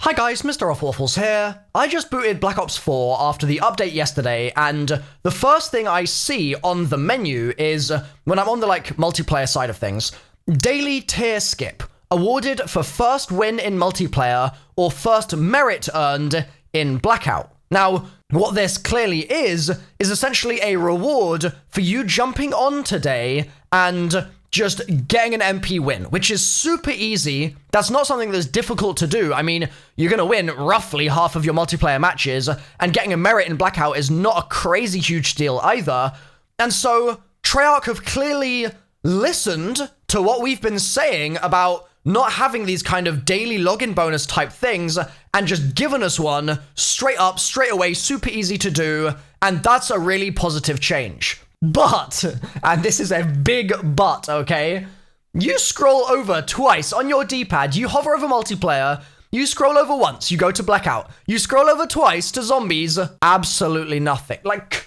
Hi guys, MrRoflWaffles here. I just booted Black Ops 4 after the update yesterday, and the first thing I see on the menu is, when I'm on the multiplayer side of things, Daily Tier Skip, awarded for first win in multiplayer or first merit earned in Blackout. Now, what this clearly is essentially a reward for you jumping on today and just getting an MP win, which is super easy. That's not something that's difficult to do. I mean, you're going to win roughly half of your multiplayer matches, and getting a merit in Blackout is not a crazy huge deal either. And so, Treyarch have clearly listened to what we've been saying about not having these kind of daily login bonus type things, and just given us one straight up, straight away, super easy to do, and that's a really positive change. But, and this is a big but, okay? You scroll over twice on your D-pad, you hover over multiplayer, you scroll over once, you go to Blackout, you scroll over twice to zombies, absolutely nothing. Like,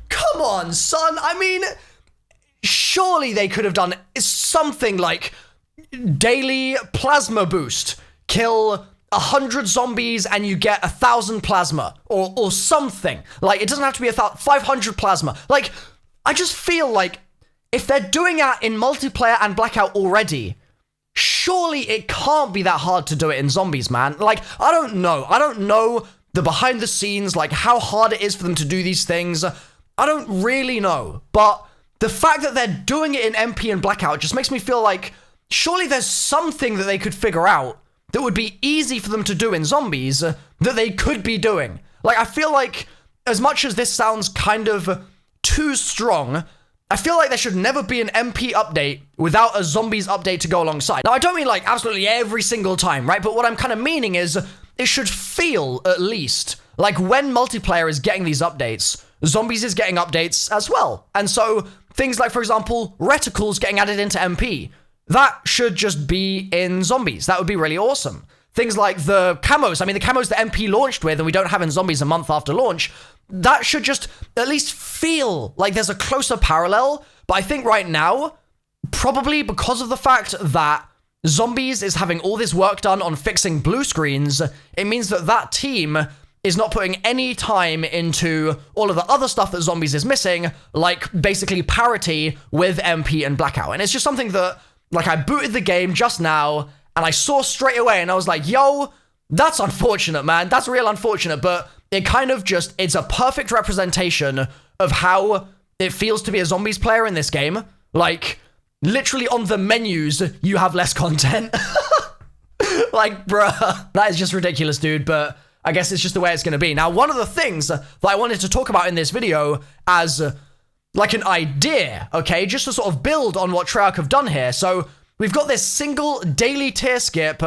come on, son. I mean, surely they could have done something like daily plasma boost, kill 100 zombies and you get 1,000 plasma, or something. Like, it doesn't have to be 500 plasma. Like, I just feel like if they're doing that in multiplayer and Blackout already, surely it can't be that hard to do it in zombies, man. Like, I don't know. I don't know the behind the scenes, like how hard it is for them to do these things. I don't really know. But the fact that they're doing it in MP and Blackout just makes me feel like surely there's something that they could figure out that would be easy for them to do in zombies that they could be doing. Like, I feel like as much as this sounds kind of too strong, I feel like there should never be an MP update without a zombies update to go alongside. Now, I don't mean like absolutely every single time, right? But what I'm kind of meaning is it should feel at least like when multiplayer is getting these updates, zombies is getting updates as well. And so things like, for example, reticles getting added into MP, that should just be in zombies. That would be really awesome. Things like the camos. I mean, the camos that MP launched with and we don't have in zombies a month after launch, that should just at least feel like there's a closer parallel. But I think right now, probably because of the fact that zombies is having all this work done on fixing blue screens, it means that that team is not putting any time into all of the other stuff that zombies is missing, like basically parity with MP and Blackout. And it's just something that, like, I booted the game just now and I saw straight away and I was like, yo, that's unfortunate, man. That's real unfortunate, but it kind of just, it's a perfect representation of how it feels to be a zombies player in this game. Like, literally on the menus, you have less content. Like, bruh, that is just ridiculous, dude, but I guess it's just the way it's going to be. Now, one of the things that I wanted to talk about in this video as like an idea, okay, just to sort of build on what Treyarch have done here. So we've got this single daily tier skip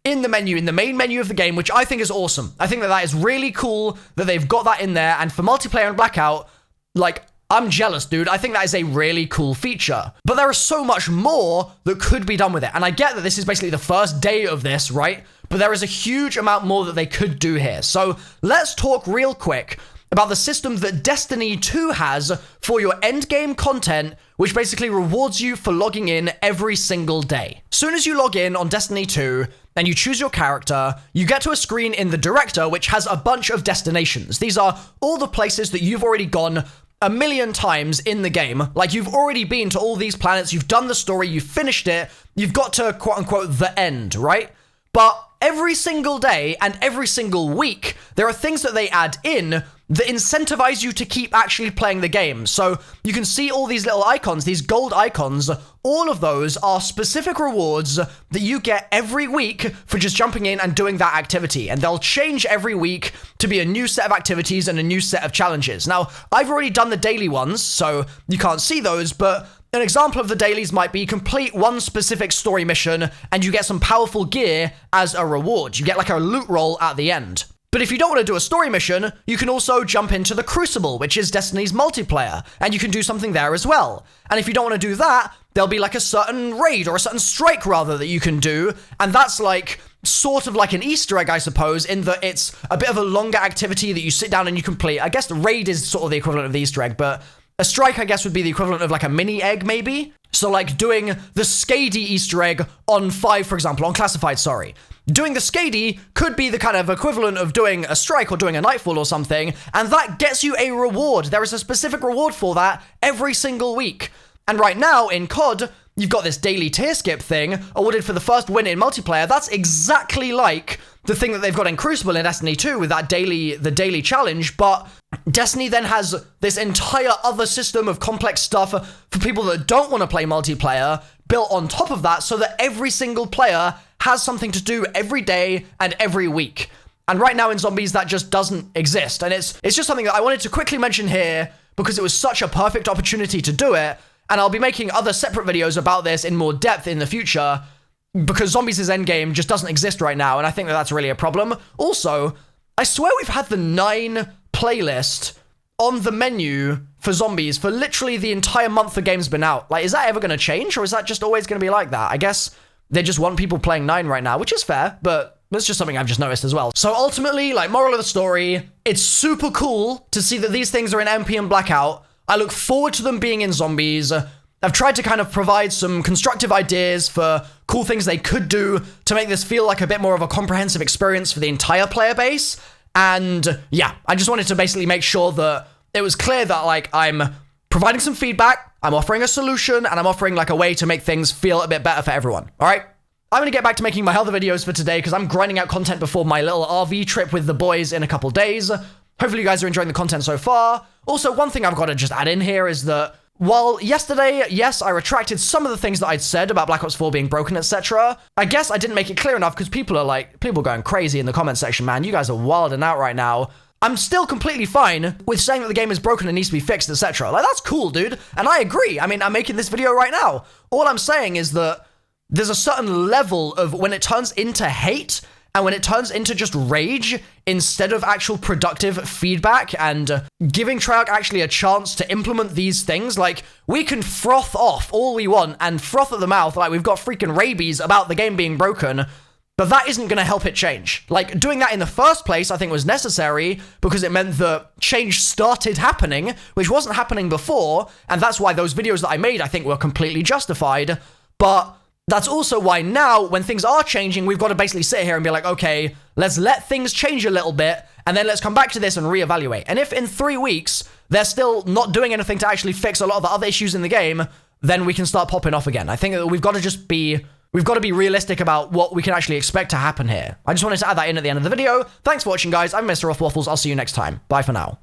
in the menu, in the main menu of the game, which I think is awesome. I think that that is really cool that they've got that in there. And for multiplayer and Blackout, like, I'm jealous, dude. I think that is a really cool feature. But there is so much more that could be done with it. And I get that this is basically the first day of this, right? But there is a huge amount more that they could do here. So let's talk real quick about the system that Destiny 2 has for your endgame content, which basically rewards you for logging in every single day. Soon as you log in on Destiny 2, and you choose your character, you get to a screen in the director, which has a bunch of destinations. These are all the places that you've already gone a million times in the game. Like, you've already been to all these planets, you've done the story, you've finished it, you've got to, quote-unquote, the end, right? But every single day and every single week, there are things that they add in that incentivize you to keep actually playing the game. So you can see all these little icons, these gold icons, all of those are specific rewards that you get every week for just jumping in and doing that activity. And they'll change every week to be a new set of activities and a new set of challenges. Now, I've already done the daily ones, so you can't see those, but an example of the dailies might be complete one specific story mission and you get some powerful gear as a reward. You get like a loot roll at the end. But if you don't want to do a story mission, you can also jump into the Crucible, which is Destiny's multiplayer, and you can do something there as well. And if you don't want to do that, there'll be like a certain raid or a certain strike rather that you can do, and that's like sort of like an Easter egg, I suppose, in that it's a bit of a longer activity that you sit down and you complete. I guess the raid is sort of the equivalent of the Easter egg, but a strike, I guess, would be the equivalent of like a mini egg, maybe. So like doing the Skady Easter egg on 5, for example, on Classified, sorry. doing the Skady could be the kind of equivalent of doing a strike or doing a nightfall or something, and that gets you a reward. There is a specific reward for that every single week. And right now, in COD, you've got this daily tier skip thing, awarded for the first win in multiplayer. That's exactly like the thing that they've got in Crucible in Destiny 2 with that the daily challenge, but Destiny then has this entire other system of complex stuff for people that don't want to play multiplayer built on top of that, so that every single player has something to do every day and every week. And right now in Zombies, that just doesn't exist. And it's just something that I wanted to quickly mention here because it was such a perfect opportunity to do it. And I'll be making other separate videos about this in more depth in the future because Zombies' endgame just doesn't exist right now, and I think that that's really a problem. Also, I swear we've had the 9 playlist on the menu for Zombies for literally the entire month the game's been out. Like, is that ever going to change, or is that just always going to be like that? I guess they just want people playing 9 right now, which is fair, but that's just something I've just noticed as well. So ultimately, like, moral of the story, it's super cool to see that these things are in MP and Blackout. I look forward to them being in Zombies. I've tried to kind of provide some constructive ideas for cool things they could do to make this feel like a bit more of a comprehensive experience for the entire player base. And yeah, I just wanted to basically make sure that it was clear that, like, I'm providing some feedback, I'm offering a solution, and I'm offering, like, a way to make things feel a bit better for everyone. All right? I'm going to get back to making my other videos for today because I'm grinding out content before my little RV trip with the boys in a couple days. Hopefully you guys are enjoying the content so far. Also, one thing I've got to just add in here is that while yesterday, yes, I retracted some of the things that I'd said about Black Ops 4 being broken, etc., I guess I didn't make it clear enough because people are going crazy in the comment section, man. You guys are wilding out right now. I'm still completely fine with saying that the game is broken and needs to be fixed, etc. Like, that's cool, dude. And I agree. I mean, I'm making this video right now. All I'm saying is that there's a certain level of when it turns into hate and when it turns into just rage instead of actual productive feedback and giving Treyarch actually a chance to implement these things. Like, we can froth off all we want and froth at the mouth like we've got freaking rabies about the game being broken, but that isn't going to help it change. Like, doing that in the first place, I think, was necessary because it meant that change started happening, which wasn't happening before, and that's why those videos that I made, I think, were completely justified. But that's also why now, when things are changing, we've got to basically sit here and be like, okay, let's let things change a little bit, and then let's come back to this and reevaluate. And if in 3 weeks, they're still not doing anything to actually fix a lot of the other issues in the game, then we can start popping off again. I think that we've got to be realistic about what we can actually expect to happen here. I just wanted to add that in at the end of the video. Thanks for watching, guys. I'm MrRoflWaffles. I'll see you next time. Bye for now.